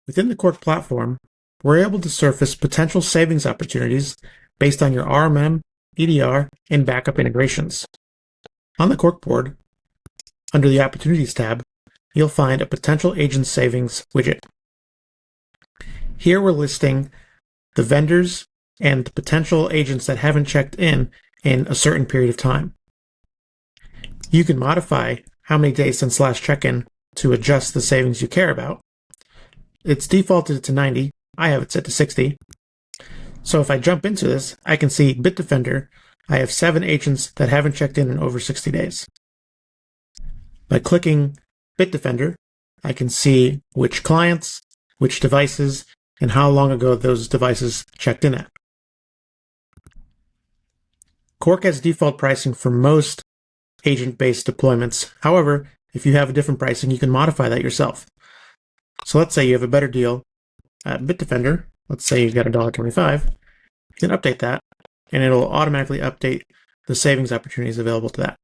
Within the Cork platform, we're able to surface potential savings opportunities based on your RMM, EDR, and backup integrations. On the Cork board, under the Opportunities tab, you'll find a Potential Agent Savings widget. Here we're listing the vendors and the potential agents that haven't checked in a certain period of time. You can modify how many days since last check-in to adjust the savings you care about. It's defaulted to 90. I have it set to 60. So if I jump into this, I can see Bitdefender. I have 7 agents that haven't checked in over 60 days. By clicking Bitdefender, I can see which clients, which devices, and how long ago those devices checked in at. Cork has default pricing for most agent-based deployments. However, if you have a different pricing, you can modify that yourself. So let's say you have a better deal at Bitdefender. Let's say you've got $1.25. You can update that, and it'll automatically update the savings opportunities available to that.